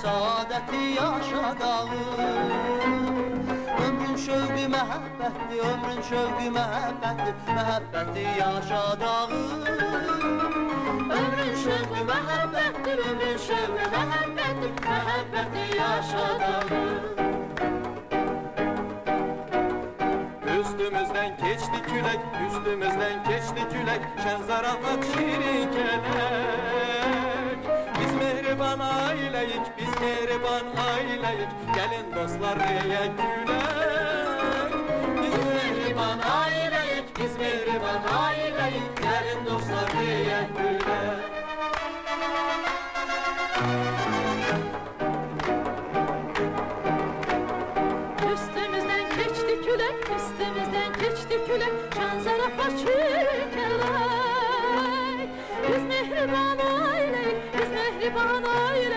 saadəti yaşadağım. Ömrün şövqü məhəbbətdir, ömrün şövqü məhəbbətdir, məhəbbəti yaşadağım. Ömrün şövqü məhəbbətdir, ömrün şövqü məhəbbətdir, məhəbbəti yaşadağım. Üstümüzden geçti külek, üstümüzden geçti külek, şen zarafat şirin kelek. Biz mehriban aileyik, biz mehriban aileyik, gelin dostlar yiyek külek. Biz mehriban aileyik, biz mehriban aileyik, gelin dostlar yiyek külek. Üstümüzden geçti külek, üstümüzden geçti külek, şan zarafat şirin kelek. Biz mehriban aileyik, biz mehriban aileyik,